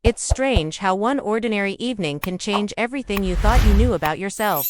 It's strange how one ordinary evening can change everything you thought you knew about yourself.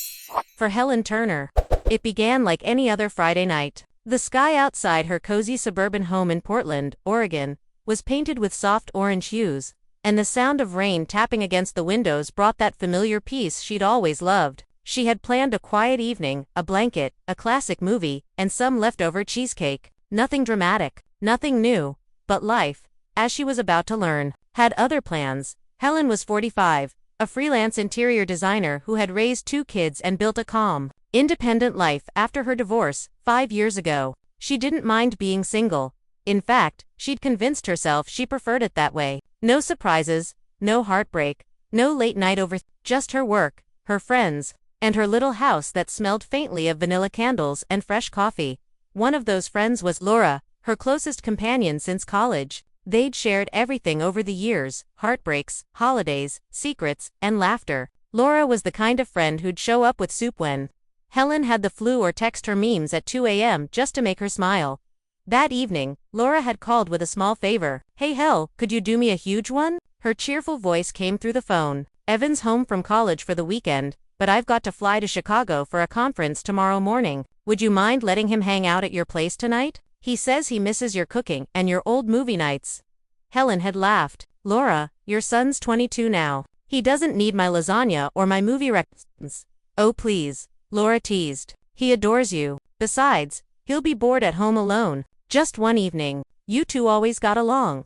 For Helen Turner, it began like any other Friday night. The sky outside her cozy suburban home in Portland, Oregon, was painted with soft orange hues, and the sound of rain tapping against the windows brought that familiar peace she'd always loved. She had planned a quiet evening, a blanket, a classic movie, and some leftover cheesecake. Nothing dramatic, nothing new, but life, as she was about to learn, had other plans. Helen was 45, a freelance interior designer who had raised 2 kids and built a calm, independent life after her divorce 5 years ago. She didn't mind being single. In fact, she'd convinced herself she preferred it that way. No surprises, no heartbreak, no late night over, just her work, her friends, and her little house that smelled faintly of vanilla candles and fresh coffee. One of those friends was Laura, her closest companion since college. They'd shared everything over the years: heartbreaks, holidays, secrets, and laughter. Laura was the kind of friend who'd show up with soup when Helen had the flu or text her memes at 2 a.m. just to make her smile. That evening, Laura had called with a small favor. "Hey Hel, could you do me a huge one?" Her cheerful voice came through the phone. "Evan's home from college for the weekend, but I've got to fly to Chicago for a conference tomorrow morning. Would you mind letting him hang out at your place tonight? He says he misses your cooking and your old movie nights." Helen had laughed. "Laura, your son's 22 now. He doesn't need my lasagna or my movie recommendations." "Oh please," Laura teased. "He adores you. Besides, he'll be bored at home alone. Just one evening. You two always got along."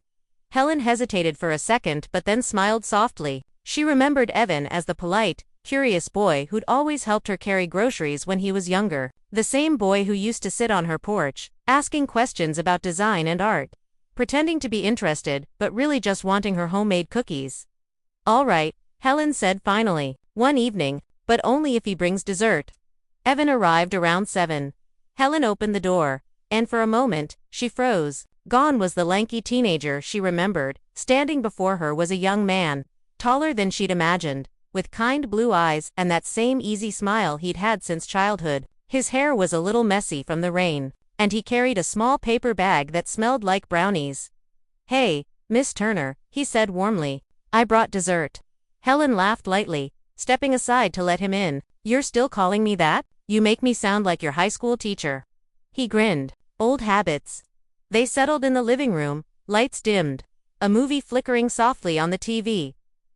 Helen hesitated for a second but then smiled softly. She remembered Evan as the polite, curious boy who'd always helped her carry groceries when he was younger. The same boy who used to sit on her porch, asking questions about design and art, pretending to be interested but really just wanting her homemade cookies. "All right," Helen said finally. "One evening, but only if he brings dessert." Evan arrived around 7. Helen opened the door, and for a moment, she froze. Gone was the lanky teenager she remembered. Standing before her was a young man, taller than she'd imagined, with kind blue eyes and that same easy smile he'd had since childhood. His hair was a little messy from the rain, and he carried a small paper bag that smelled like brownies. "Hey, Miss Turner," he said warmly. "I brought dessert." Helen laughed lightly, stepping aside to let him in. "You're still calling me that? You make me sound like your high school teacher." He grinned. Old habits. They settled in the living room, lights dimmed, a movie flickering softly on the TV.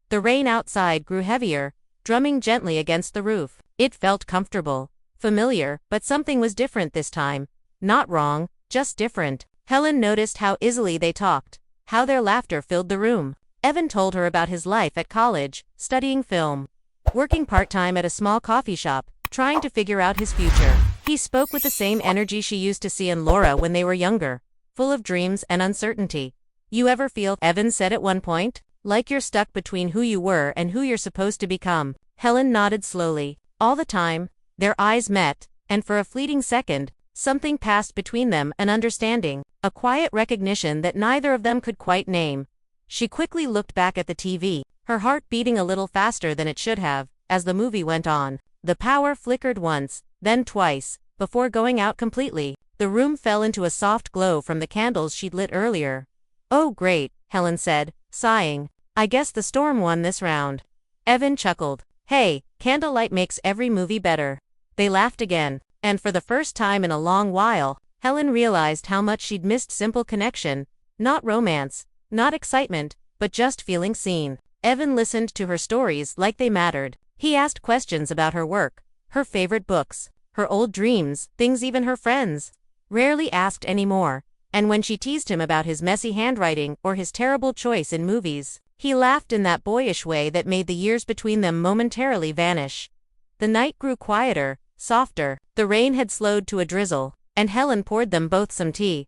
The rain outside grew heavier, drumming gently against the roof. It felt comfortable, familiar, but something was different this time. Not wrong, just different. Helen noticed how easily they talked, how their laughter filled the room. Evan told her about his life at college, studying film, working part-time at a small coffee shop, trying to figure out his future. He spoke with the same energy she used to see in Laura when they were younger, full of dreams and uncertainty. "You ever feel," Evan said at one point, "like you're stuck between who you were and who you're supposed to become?" Helen nodded slowly. "All the time." Their eyes met, and for a fleeting second, something passed between them, an understanding, a quiet recognition that neither of them could quite name. She quickly looked back at the TV, her heart beating a little faster than it should have, as the movie went on. The power flickered once, then twice, before going out completely. The room fell into a soft glow from the candles she'd lit earlier. "Oh great," Helen said, sighing. "I guess the storm won this round." Evan chuckled. "Hey, candlelight makes every movie better." They laughed again, and for the first time in a long while, Helen realized how much she'd missed simple connection, not romance, not excitement, but just feeling seen. Evan listened to her stories like they mattered. He asked questions about her work, her favorite books, her old dreams, things even her friends rarely asked anymore. And when she teased him about his messy handwriting or his terrible choice in movies, he laughed in that boyish way that made the years between them momentarily vanish. The night grew quieter, softer. The rain had slowed to a drizzle, and Helen poured them both some tea.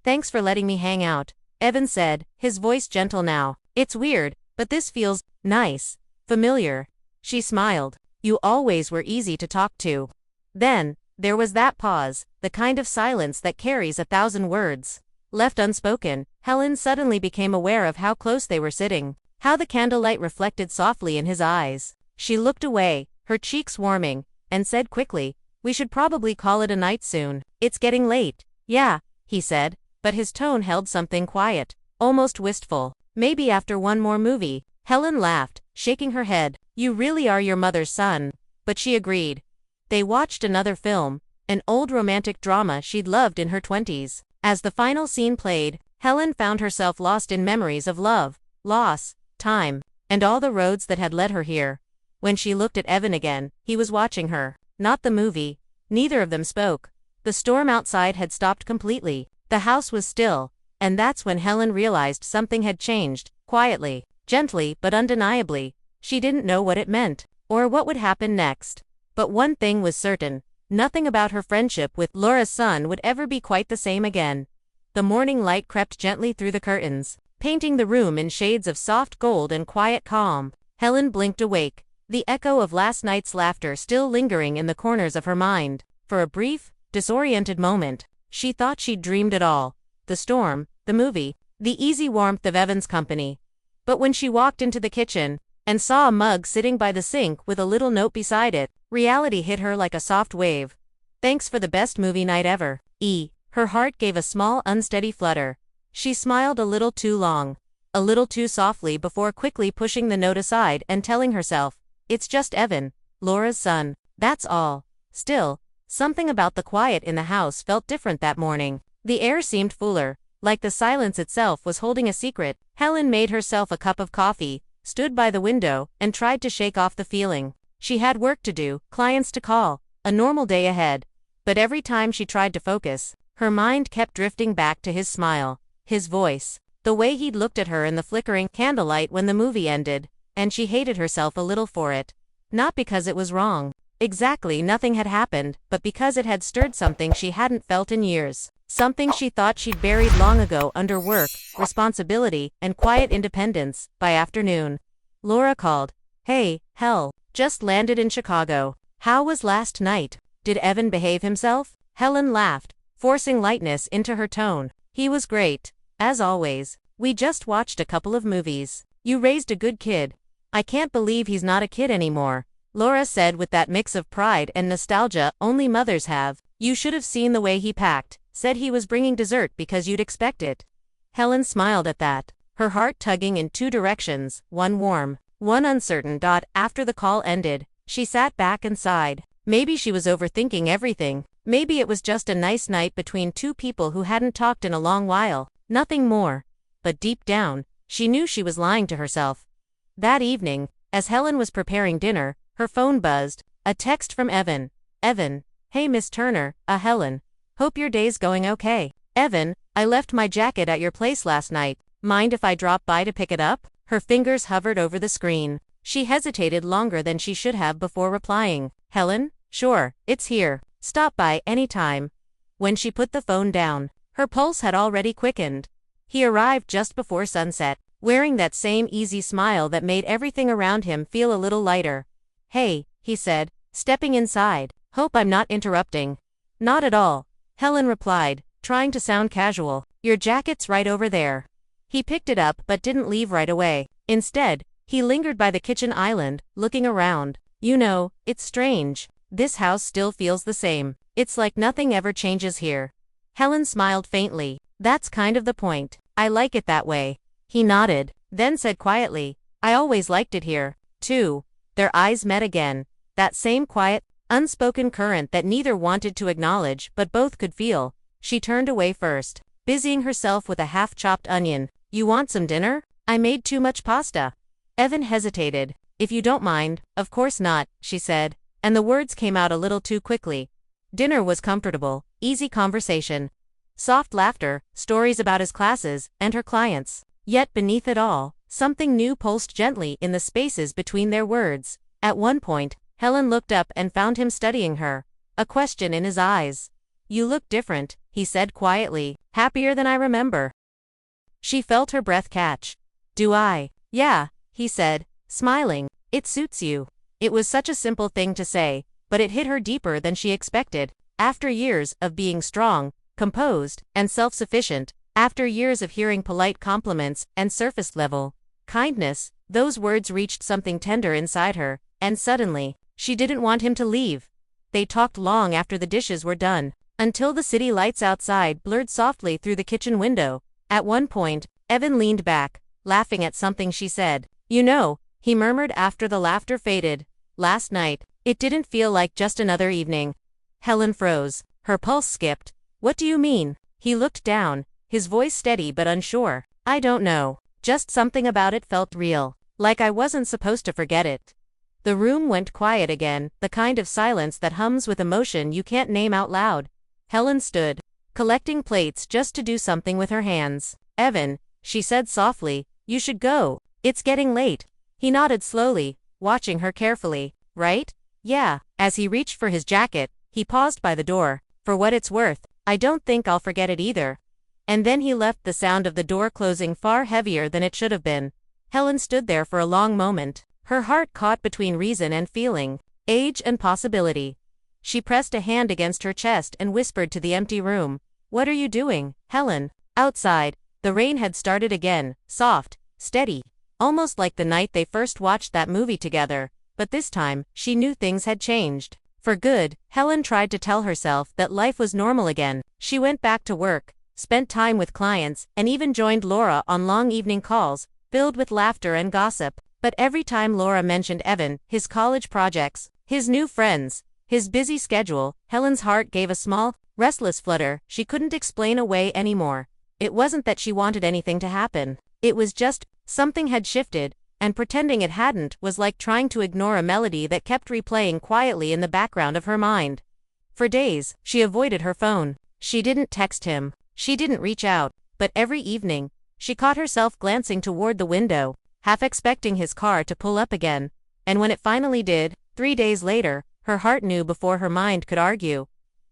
"Thanks for letting me hang out," Evan said, his voice gentle now. "It's weird, but this feels nice, familiar." She smiled. "You always were easy to talk to." Then, there was that pause, the kind of silence that carries 1,000 words. Left unspoken, Helen suddenly became aware of how close they were sitting, how the candlelight reflected softly in his eyes. She looked away, her cheeks warming, and said quickly, "We should probably call it a night soon. It's getting late." "Yeah," he said, but his tone held something quiet, almost wistful. Maybe after one more movie. Helen laughed, shaking her head. You really are your mother's son. But she agreed. They watched another film, an old romantic drama she'd loved in her 20s. As the final scene played, Helen found herself lost in memories of love, loss, time, and all the roads that had led her here. When she looked at Evan again, he was watching her, not the movie. Neither of them spoke. The storm outside had stopped completely. The house was still, and that's when Helen realized something had changed, quietly, gently but undeniably. She didn't know what it meant, or what would happen next. But one thing was certain. Nothing about her friendship with Laura's son would ever be quite the same again. The morning light crept gently through the curtains, painting the room in shades of soft gold and quiet calm. Helen blinked awake, the echo of last night's laughter still lingering in the corners of her mind. For a brief, disoriented moment, she thought she'd dreamed it all. The storm, the movie, the easy warmth of Evan's company. But when she walked into the kitchen, and saw a mug sitting by the sink with a little note beside it, reality hit her like a soft wave. Thanks for the best movie night ever. Her heart gave a small unsteady flutter. She smiled a little too long, a little too softly before quickly pushing the note aside and telling herself, it's just Evan, Laura's son, that's all. Still, something about the quiet in the house felt different that morning. The air seemed fuller, like the silence itself was holding a secret. Helen made herself a cup of coffee, stood by the window, and tried to shake off the feeling. She had work to do, clients to call, a normal day ahead. But every time she tried to focus, her mind kept drifting back to his smile, his voice, the way he'd looked at her in the flickering candlelight when the movie ended, and she hated herself a little for it. Not because it was wrong. Exactly, nothing had happened, but because it had stirred something she hadn't felt in years. Something she thought she'd buried long ago under work, responsibility, and quiet independence. By afternoon, Laura called. Hey, Hel, just landed in Chicago. How was last night? Did Evan behave himself? Helen laughed, forcing lightness into her tone. He was great, as always. We just watched a couple of movies. You raised a good kid. I can't believe he's not a kid anymore, Laura said with that mix of pride and nostalgia only mothers have. You should have seen the way he packed. Said he was bringing dessert because you'd expect it. Helen smiled at that, her heart tugging in two directions, one warm, one uncertain. After the call ended, she sat back and sighed. Maybe she was overthinking everything. Maybe it was just a nice night between two people who hadn't talked in a long while. Nothing more. But deep down, she knew she was lying to herself. That evening, as Helen was preparing dinner, her phone buzzed. A text from Evan. Evan. Hey Miss Turner, Helen. Hope your day's going okay. Evan, I left my jacket at your place last night. Mind if I drop by to pick it up? Her fingers hovered over the screen. She hesitated longer than she should have before replying. Helen? Sure, it's here. Stop by anytime. When she put the phone down, her pulse had already quickened. He arrived just before sunset, wearing that same easy smile that made everything around him feel a little lighter. Hey, he said, stepping inside. Hope I'm not interrupting. Not at all, Helen replied, trying to sound casual. Your jacket's right over there. He picked it up but didn't leave right away. Instead, he lingered by the kitchen island, looking around. You know, it's strange. This house still feels the same. It's like nothing ever changes here. Helen smiled faintly. That's kind of the point. I like it that way. He nodded, then said quietly, I always liked it here, too. Their eyes met again. That same quiet, unspoken current that neither wanted to acknowledge but both could feel. She turned away first, busying herself with a half-chopped onion. You want some dinner? I made too much pasta. Evan hesitated. If you don't mind. Of course not, she said, and the words came out a little too quickly. Dinner was comfortable, easy conversation. Soft laughter, stories about his classes, and her clients. Yet beneath it all, something new pulsed gently in the spaces between their words. At one point, Helen looked up and found him studying her, a question in his eyes. You look different, he said quietly, happier than I remember. She felt her breath catch. Do I? Yeah, he said, smiling. It suits you. It was such a simple thing to say, but it hit her deeper than she expected. After years of being strong, composed, and self-sufficient, after years of hearing polite compliments and surface-level kindness, those words reached something tender inside her, and suddenly, she didn't want him to leave. They talked long after the dishes were done, until the city lights outside blurred softly through the kitchen window. At one point, Evan leaned back, laughing at something she said. You know, he murmured after the laughter faded. Last night, it didn't feel like just another evening. Helen froze. Her pulse skipped. What do you mean? He looked down, his voice steady but unsure. I don't know. Just something about it felt real. Like I wasn't supposed to forget it. The room went quiet again, the kind of silence that hums with emotion you can't name out loud. Helen stood, collecting plates just to do something with her hands. Evan, she said softly, you should go. It's getting late. He nodded slowly, watching her carefully. Right? Yeah. As he reached for his jacket, he paused by the door. For what it's worth, I don't think I'll forget it either. And then he left, the sound of the door closing far heavier than it should have been. Helen stood there for a long moment, her heart caught between reason and feeling, age and possibility. She pressed a hand against her chest and whispered to the empty room. What are you doing, Helen? Outside, the rain had started again, soft, steady, almost like the night they first watched that movie together, but this time, she knew things had changed. For good, Helen tried to tell herself that life was normal again. She went back to work, spent time with clients, and even joined Laura on long evening calls, filled with laughter and gossip. But every time Laura mentioned Evan, his college projects, his new friends, his busy schedule, Helen's heart gave a small, restless flutter she couldn't explain away anymore. It wasn't that she wanted anything to happen. It was just, something had shifted, and pretending it hadn't was like trying to ignore a melody that kept replaying quietly in the background of her mind. For days, she avoided her phone. She didn't text him. She didn't reach out. But every evening, she caught herself glancing toward the window, half expecting his car to pull up again. And when it finally did, 3 days later, her heart knew before her mind could argue.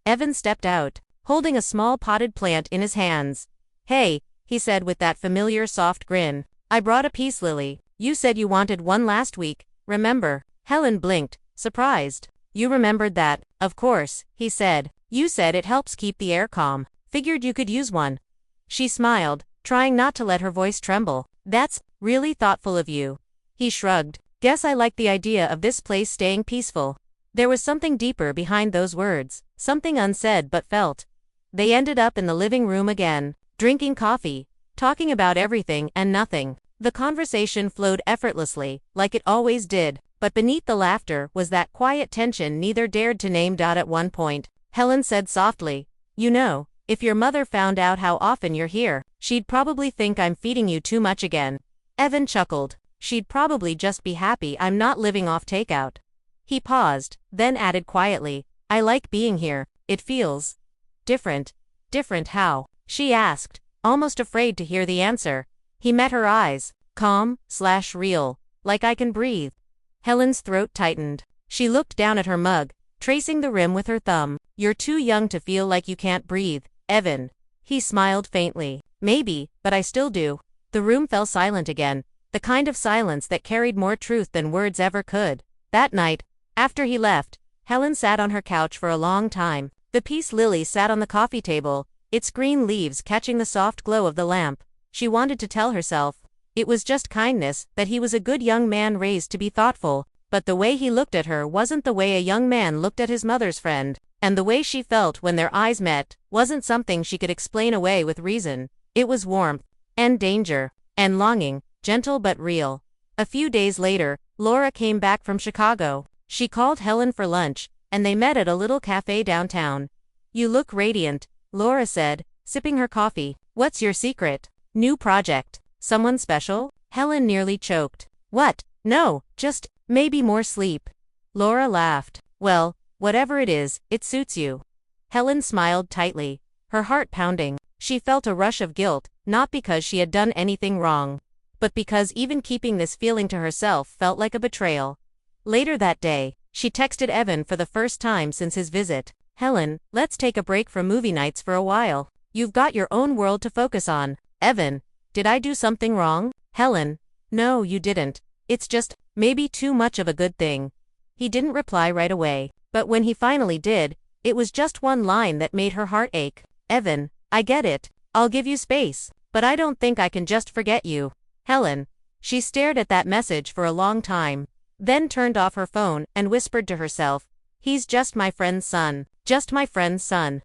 Evan stepped out, holding a small potted plant in his hands. Hey, he said with that familiar soft grin. I brought a peace lily. You said you wanted one last week, remember? Helen blinked, surprised. You remembered that, of course, he said. You said it helps keep the air calm. Figured you could use one. She smiled, trying not to let her voice tremble. That's really thoughtful of you. He shrugged. Guess I like the idea of this place staying peaceful. There was something deeper behind those words, something unsaid but felt. They ended up in the living room again, drinking coffee, talking about everything and nothing. The conversation flowed effortlessly, like it always did, but beneath the laughter was that quiet tension neither dared to name. At one point, Helen said softly, you know, if your mother found out how often you're here, she'd probably think I'm feeding you too much again. Evan chuckled. She'd probably just be happy I'm not living off takeout. He paused, then added quietly, I like being here. It feels different. Different how? She asked, almost afraid to hear the answer. He met her eyes, calm/real, like I can breathe. Helen's throat tightened. She looked down at her mug, tracing the rim with her thumb. You're too young to feel like you can't breathe, Evan. He smiled faintly. Maybe, but I still do. The room fell silent again, the kind of silence that carried more truth than words ever could. That night, after he left, Helen sat on her couch for a long time. The peace lily sat on the coffee table, its green leaves catching the soft glow of the lamp. She wanted to tell herself, it was just kindness, that he was a good young man raised to be thoughtful, but the way he looked at her wasn't the way a young man looked at his mother's friend, and the way she felt when their eyes met wasn't something she could explain away with reason. It was warmth, and danger, and longing, gentle but real. A few days later, Laura came back from Chicago. She called Helen for lunch, and they met at a little cafe downtown. You look radiant, Laura said, sipping her coffee. What's your secret? New project? Someone special? Helen nearly choked. What? No, just, maybe more sleep. Laura laughed. Well, whatever it is, it suits you. Helen smiled tightly, her heart pounding. She felt a rush of guilt, not because she had done anything wrong, but because even keeping this feeling to herself felt like a betrayal. Later that day, she texted Evan for the first time since his visit. Helen, let's take a break from movie nights for a while. You've got your own world to focus on. Evan, did I do something wrong? Helen, no, you didn't. It's just, maybe too much of a good thing. He didn't reply right away, but when he finally did, it was just one line that made her heart ache. Evan, I get it. I'll give you space, but I don't think I can just forget you. Helen. She stared at that message for a long time, then turned off her phone and whispered to herself, he's just my friend's son. Just my friend's son.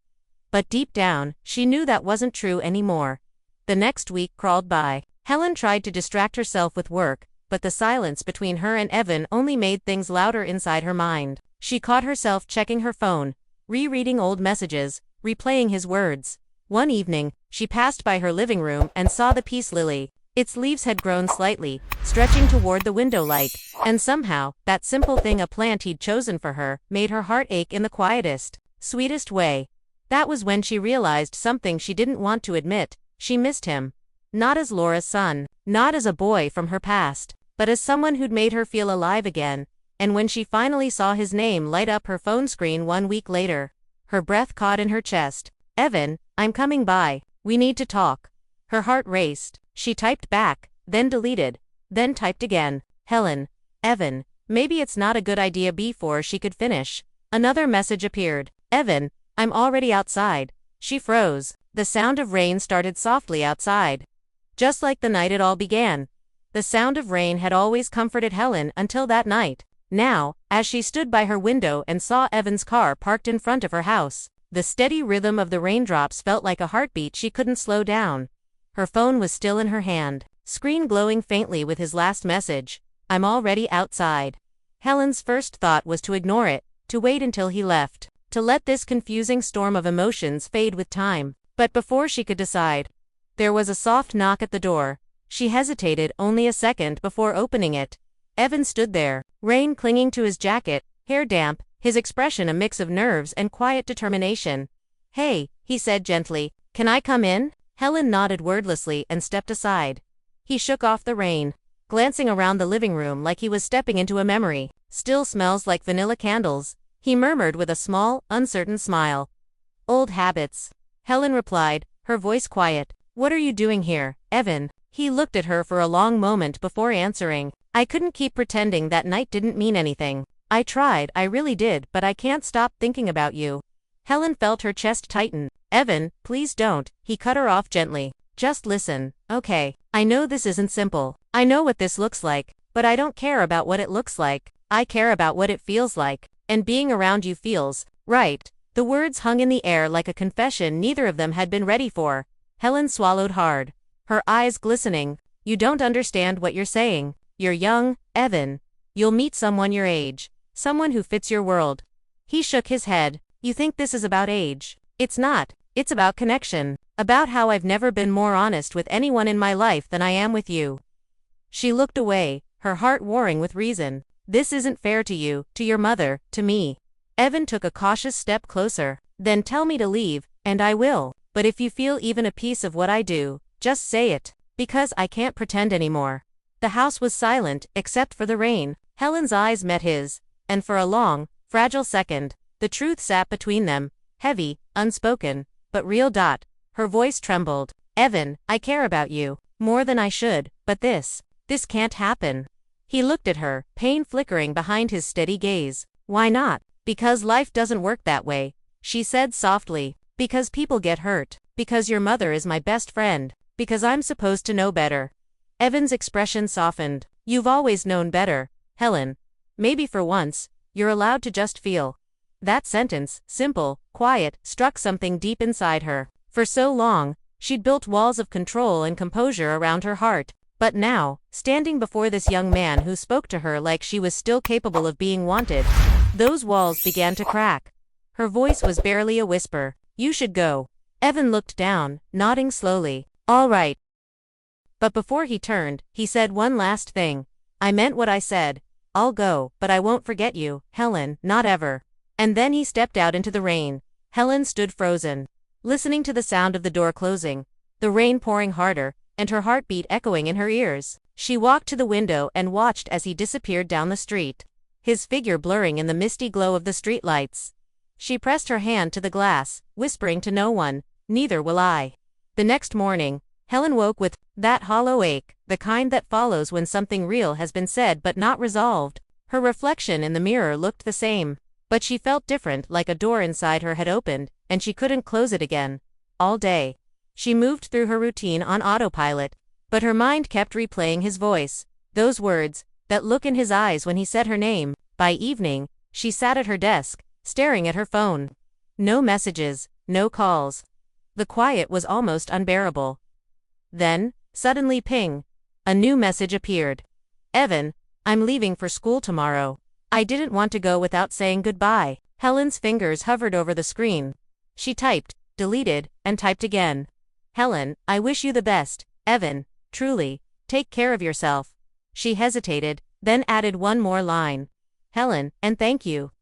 But deep down, she knew that wasn't true anymore. The next week crawled by. Helen tried to distract herself with work, but the silence between her and Evan only made things louder inside her mind. She caught herself checking her phone, rereading old messages, replaying his words. One evening, she passed by her living room and saw the peace lily. Its leaves had grown slightly, stretching toward the window light, and somehow, that simple thing, a plant he'd chosen for her, made her heart ache in the quietest, sweetest way. That was when she realized something she didn't want to admit. She missed him. Not as Laura's son, not as a boy from her past, but as someone who'd made her feel alive again. And when she finally saw his name light up her phone screen 1 week later, her breath caught in her chest. "Evan, I'm coming by. We need to talk." Her heart raced. She typed back, then deleted, then typed again. "Helen, Evan, maybe it's not a good idea." Before she could finish, another message appeared. "Evan, I'm already outside." She froze. The sound of rain started softly outside. Just like the night it all began. The sound of rain had always comforted Helen until that night. Now, as she stood by her window and saw Evan's car parked in front of her house, the steady rhythm of the raindrops felt like a heartbeat she couldn't slow down. Her phone was still in her hand, screen glowing faintly with his last message. "I'm already outside." Helen's first thought was to ignore it, to wait until he left, to let this confusing storm of emotions fade with time. But before she could decide, there was a soft knock at the door. She hesitated only a second before opening it. Evan stood there, rain clinging to his jacket, hair damp, his expression a mix of nerves and quiet determination. "Hey," he said gently, "can I come in?" Helen nodded wordlessly and stepped aside. He shook off the rain, glancing around the living room like he was stepping into a memory. "Still smells like vanilla candles," he murmured with a small, uncertain smile. "Old habits," Helen replied, her voice quiet. "What are you doing here, Evan?" He looked at her for a long moment before answering. "I couldn't keep pretending that night didn't mean anything. I tried, I really did, but I can't stop thinking about you." Helen felt her chest tighten. "Evan, please don't," he cut her off gently. "Just listen, okay? I know this isn't simple. I know what this looks like, but I don't care about what it looks like. I care about what it feels like, and being around you feels right." The words hung in the air like a confession neither of them had been ready for. Helen swallowed hard, her eyes glistening. "You don't understand what you're saying. You're young, Evan. You'll meet someone your age, someone who fits your world." He shook his head. "You think this is about age? It's not. It's about connection. About how I've never been more honest with anyone in my life than I am with you." She looked away, her heart warring with reason. "This isn't fair to you, to your mother, to me." Evan took a cautious step closer. "Then tell me to leave, and I will. But if you feel even a piece of what I do, just say it, because I can't pretend anymore." The house was silent, except for the rain. Helen's eyes met his, and for a long, fragile second, the truth sat between them, heavy, unspoken, but real. Her voice trembled. "Evan, I care about you, more than I should, but this can't happen." He looked at her, pain flickering behind his steady gaze. "Why not?" "Because life doesn't work that way," she said softly. "Because people get hurt. Because your mother is my best friend. Because I'm supposed to know better." Evan's expression softened. "You've always known better, Helen. Maybe for once, you're allowed to just feel." That sentence, simple, quiet, struck something deep inside her. For so long, she'd built walls of control and composure around her heart. But now, standing before this young man who spoke to her like she was still capable of being wanted, those walls began to crack. Her voice was barely a whisper. "You should go." Evan looked down, nodding slowly. "All right." But before he turned, he said one last thing. "I meant what I said. I'll go, but I won't forget you, Helen, not ever." And then he stepped out into the rain. Helen stood frozen, listening to the sound of the door closing, the rain pouring harder, and her heartbeat echoing in her ears. She walked to the window and watched as he disappeared down the street, his figure blurring in the misty glow of the streetlights. She pressed her hand to the glass, whispering to no one, "Neither will I." The next morning, Helen woke with that hollow ache, the kind that follows when something real has been said but not resolved. Her reflection in the mirror looked the same, but she felt different, like a door inside her had opened, and she couldn't close it again. All day, she moved through her routine on autopilot, but her mind kept replaying his voice, those words, that look in his eyes when he said her name. By evening, she sat at her desk, staring at her phone. No messages, no calls. The quiet was almost unbearable. Then, Suddenly ping. A new message appeared. Evan, I'm leaving for school tomorrow. I didn't want to go without saying goodbye. Helen's fingers hovered over the screen. She typed, deleted, and typed again. Helen, I wish you the best. Evan, truly. Take care of yourself. She hesitated, then added one more line. Helen, and thank you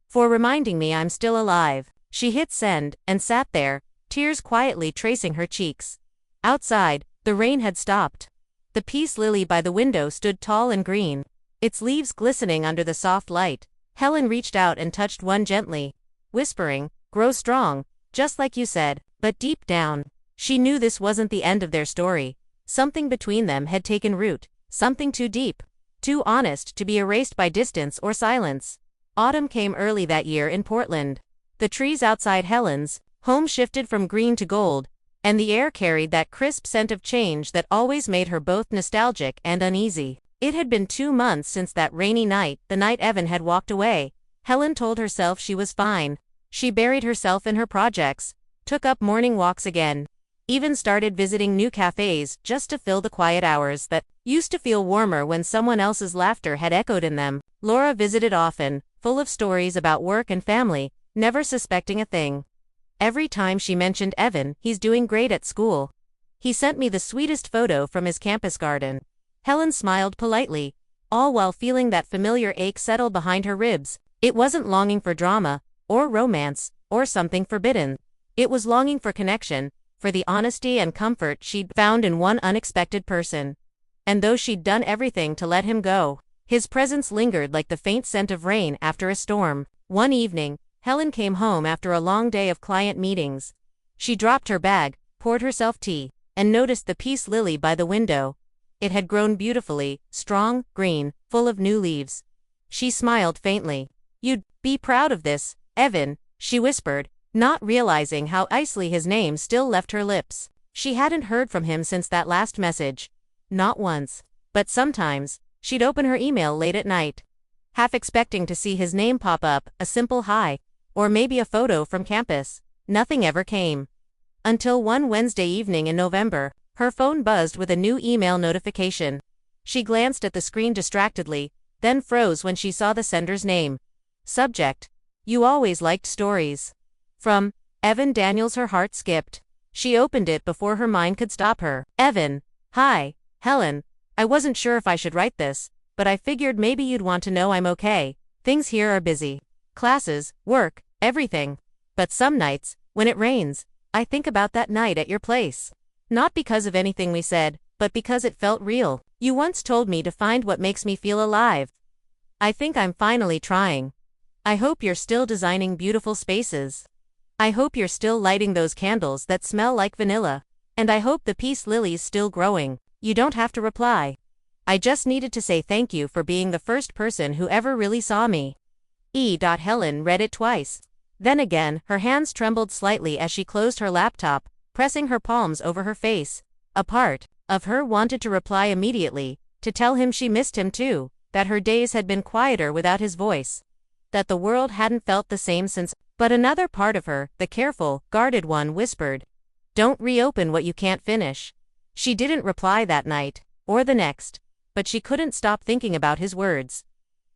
for reminding me I'm still alive. She hit send, and sat there, tears quietly tracing her cheeks. Outside, the rain had stopped. The peace lily by the window stood tall and green, its leaves glistening under the soft light. Helen reached out and touched one gently, whispering, grow strong, just like you said. But deep down, she knew this wasn't the end of their story. Something between them had taken root, something too deep, too honest to be erased by distance or silence. Autumn came early that year in Portland. The trees outside Helen's home shifted from green to gold, and the air carried that crisp scent of change that always made her both nostalgic and uneasy. It had been 2 months since that rainy night, the night Evan had walked away. Helen told herself she was fine. She buried herself in her projects, took up morning walks again, even started visiting new cafes just to fill the quiet hours that used to feel warmer when someone else's laughter had echoed in them. Laura visited often, full of stories about work and family, never suspecting a thing. Every time she mentioned Evan, he's doing great at school. He sent me the sweetest photo from his campus garden. Helen smiled politely, all while feeling that familiar ache settle behind her ribs. It wasn't longing for drama, or romance, or something forbidden. It was longing for connection, for the honesty and comfort she'd found in one unexpected person. And though she'd done everything to let him go, his presence lingered like the faint scent of rain after a storm. One evening, Helen came home after a long day of client meetings. She dropped her bag, poured herself tea, and noticed the peace lily by the window. It had grown beautifully, strong, green, full of new leaves. She smiled faintly. You'd be proud of this, Evan, she whispered, not realizing how icily his name still left her lips. She hadn't heard from him since that last message. Not once. But sometimes, she'd open her email late at night, half expecting to see his name pop up, a simple hi, or maybe a photo from campus. Nothing ever came. Until one Wednesday evening in November, her phone buzzed with a new email notification. She glanced at the screen distractedly, then froze when she saw the sender's name. Subject: You always liked stories. From Evan Daniels. Her heart skipped. She opened it before her mind could stop her. Evan. Hi, Helen. I wasn't sure if I should write this, but I figured maybe you'd want to know I'm okay. Things here are busy. Classes, work, everything. But some nights, when it rains, I think about that night at your place. Not because of anything we said, but because it felt real. You once told me to find what makes me feel alive. I think I'm finally trying. I hope you're still designing beautiful spaces. I hope you're still lighting those candles that smell like vanilla. And I hope the peace lily's still growing. You don't have to reply. I just needed to say thank you for being the first person who ever really saw me. Helen read it twice. Then again, her hands trembled slightly as she closed her laptop, pressing her palms over her face. A part of her wanted to reply immediately, to tell him she missed him too, that her days had been quieter without his voice, that the world hadn't felt the same since. But another part of her, the careful, guarded one, whispered, don't reopen what you can't finish. She didn't reply that night, or the next, but she couldn't stop thinking about his words.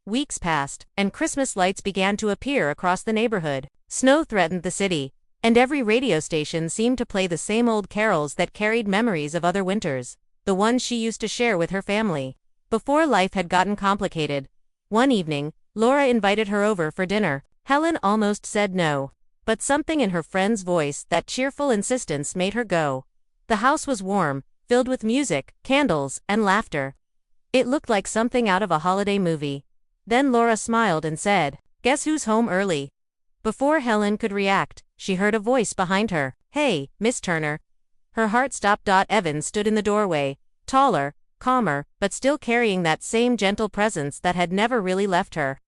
Weeks passed, and Christmas lights began to appear across the neighborhood. Snow threatened the city, and every radio station seemed to play the same old carols that carried memories of other winters, the ones she used to share with her family. Before life had gotten complicated, one evening, Laura invited her over for dinner. Helen almost said no, but something in her friend's voice, that cheerful insistence, made her go. The house was warm, filled with music, candles, and laughter. It looked like something out of a holiday movie. Then Laura smiled and said, guess who's home early? Before Helen could react, she heard a voice behind her. Hey, Miss Turner. Her heart stopped. Evan stood in the doorway, taller, calmer, but still carrying that same gentle presence that had never really left her.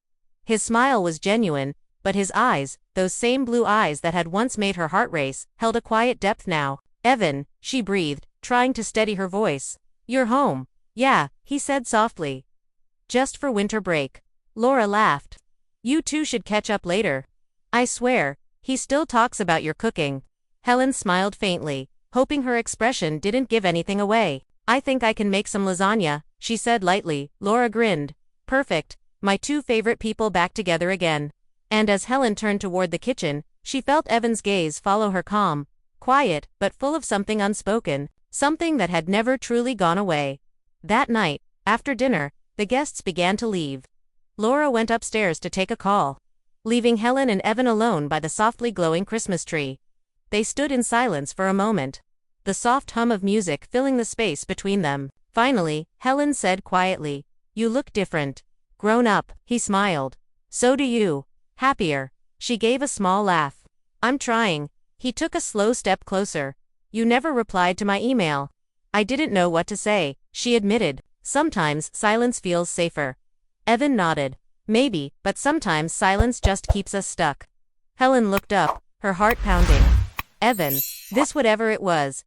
His smile was genuine, but his eyes, those same blue eyes that had once made her heart race, held a quiet depth now. Evan, she breathed, trying to steady her voice. You're home. Yeah, he said softly. Just for winter break. Laura laughed. You two should catch up later. I swear, he still talks about your cooking. Helen smiled faintly, hoping her expression didn't give anything away. I think I can make some lasagna, she said lightly. Laura grinned. Perfect, my two favorite people back together again. And as Helen turned toward the kitchen, she felt Evan's gaze follow her calm, quiet, but full of something unspoken, something that had never truly gone away. That night, after dinner, the guests began to leave. Laura went upstairs to take a call, leaving Helen and Evan alone by the softly glowing Christmas tree. They stood in silence for a moment, the soft hum of music filling the space between them. Finally, Helen said quietly, "You look different. Grown up." He smiled. "So do you. Happier." She gave a small laugh. "I'm trying." He took a slow step closer. "You never replied to my email." "I didn't know what to say," she admitted. "Sometimes silence feels safer." Evan nodded. "Maybe, but sometimes silence just keeps us stuck." Helen looked up, her heart pounding. "Evan, this whatever it was,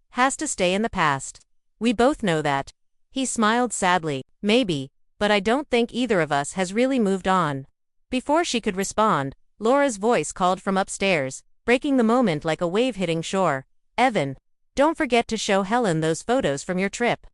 has to stay in the past. We both know that." He smiled sadly. "Maybe, but I don't think either of us has really moved on." Before she could respond, Laura's voice called from upstairs, breaking the moment like a wave hitting shore. "Evan, don't forget to show Helen those photos from your trip."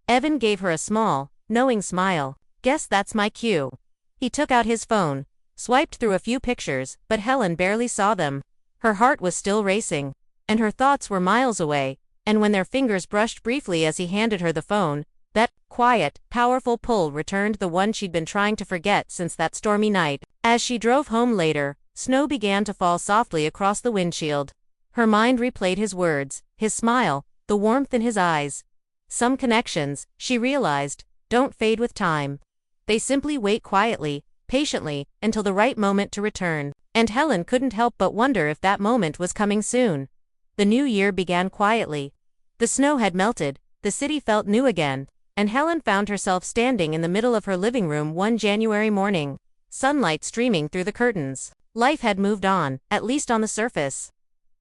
Evan gave her a small, knowing smile. "Guess that's my cue." He took out his phone, swiped through a few pictures, but Helen barely saw them. Her heart was still racing, and her thoughts were miles away, and when their fingers brushed briefly as he handed her the phone, that quiet, powerful pull returned, the one she'd been trying to forget since that stormy night. As she drove home later, snow began to fall softly across the windshield. Her mind replayed his words, his smile, the warmth in his eyes. Some connections, she realized, don't fade with time. They simply wait quietly, patiently, until the right moment to return. And Helen couldn't help but wonder if that moment was coming soon. The new year began quietly. The snow had melted, the city felt new again, and Helen found herself standing in the middle of her living room one January morning, sunlight streaming through the curtains. Life had moved on, at least on the surface.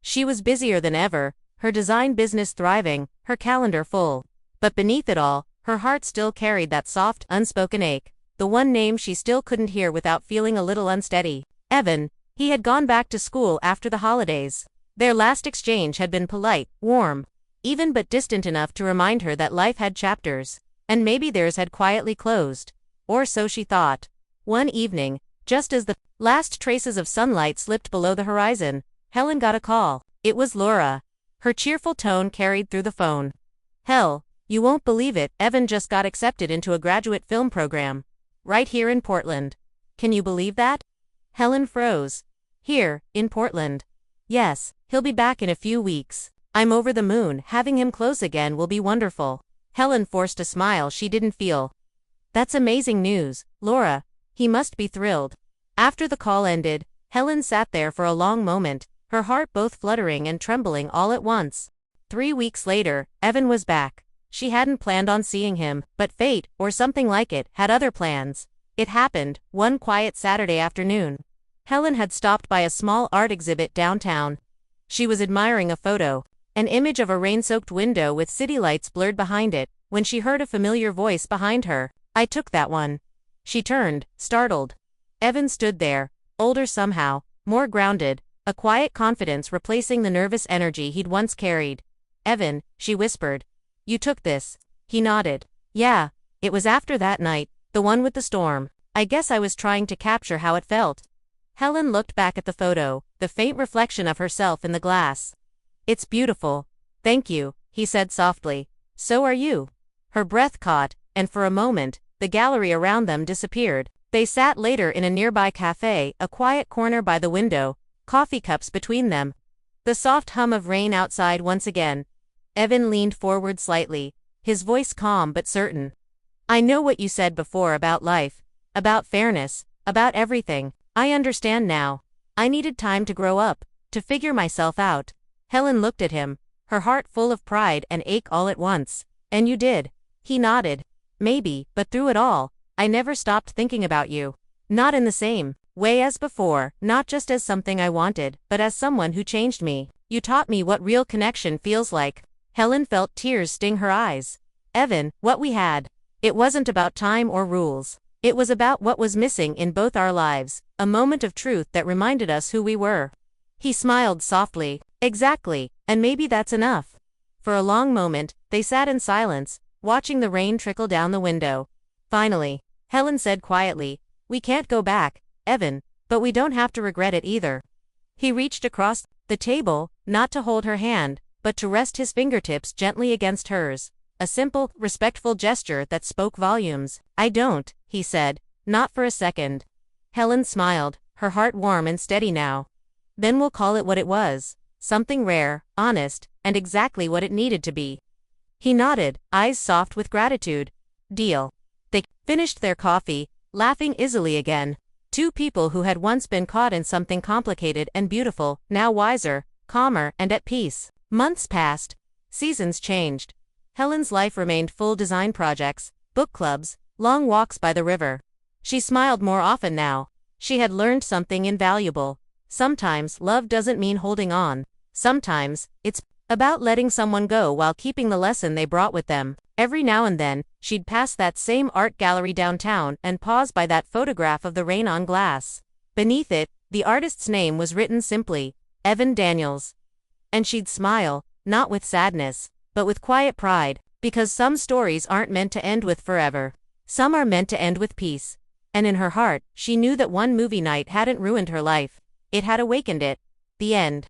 She was busier than ever, her design business thriving, her calendar full. But beneath it all, her heart still carried that soft, unspoken ache, the one name she still couldn't hear without feeling a little unsteady. Evan. He had gone back to school after the holidays. Their last exchange had been polite, warm, even but distant enough to remind her that life had chapters, and maybe theirs had quietly closed. Or so she thought. One evening, just as the last traces of sunlight slipped below the horizon, Helen got a call. It was Laura. Her cheerful tone carried through the phone. "Hell, you won't believe it, Evan just got accepted into a graduate film program. Right here in Portland. Can you believe that?" Helen froze. "Here, in Portland?" "Yes, he'll be back in a few weeks. I'm over the moon, having him close again will be wonderful." Helen forced a smile she didn't feel. "That's amazing news, Laura. He must be thrilled." After the call ended, Helen sat there for a long moment, her heart both fluttering and trembling all at once. 3 weeks later, Evan was back. She hadn't planned on seeing him, but fate, or something like it, had other plans. It happened, one quiet Saturday afternoon. Helen had stopped by a small art exhibit downtown. She was admiring a photo, an image of a rain-soaked window with city lights blurred behind it, when she heard a familiar voice behind her. "I took that one." She turned, startled. Evan stood there, older somehow, more grounded, a quiet confidence replacing the nervous energy he'd once carried. "Evan," she whispered. "You took this." He nodded. "Yeah, it was after that night, the one with the storm. I guess I was trying to capture how it felt." Helen looked back at the photo, the faint reflection of herself in the glass. "It's beautiful. Thank you," he said softly. "So are you." Her breath caught, and for a moment, the gallery around them disappeared. They sat later in a nearby cafe, a quiet corner by the window, coffee cups between them. The soft hum of rain outside once again. Evan leaned forward slightly, his voice calm but certain. "I know what you said before about life, about fairness, about everything. I understand now. I needed time to grow up, to figure myself out." Helen looked at him, her heart full of pride and ache all at once. "And you did." He nodded. "Maybe, but through it all, I never stopped thinking about you. Not in the same way as before, not just as something I wanted, but as someone who changed me. You taught me what real connection feels like." Helen felt tears sting her eyes. "Evan, what we had. It wasn't about time or rules. It was about what was missing in both our lives, a moment of truth that reminded us who we were." He smiled softly. "Exactly, and maybe that's enough." For a long moment, They sat in silence, watching the rain trickle down the window. Finally, Helen said quietly, "We can't go back, Evan, but we don't have to regret it either." He reached across the table, not to hold her hand, but to rest his fingertips gently against hers. A simple, respectful gesture that spoke volumes. "I don't," he said, "not for a second." Helen smiled, her heart warm and steady now. "Then we'll call it what it was. Something rare, honest, and exactly what it needed to be." He nodded, eyes soft with gratitude. "Deal." They finished their coffee, laughing easily again. Two people who had once been caught in something complicated and beautiful, now wiser, calmer, and at peace. Months passed. Seasons changed. Helen's life remained full: design projects, book clubs, long walks by the river. She smiled more often now. She had learned something invaluable. Sometimes love doesn't mean holding on. Sometimes it's about letting someone go while keeping the lesson they brought with them. Every now and then, she'd pass that same art gallery downtown and pause by that photograph of the rain on glass. Beneath it, the artist's name was written simply, Evan Daniels. And she'd smile, not with sadness, but with quiet pride, because some stories aren't meant to end with forever. Some are meant to end with peace. And in her heart, she knew that one movie night hadn't ruined her life. It had awakened it. The end.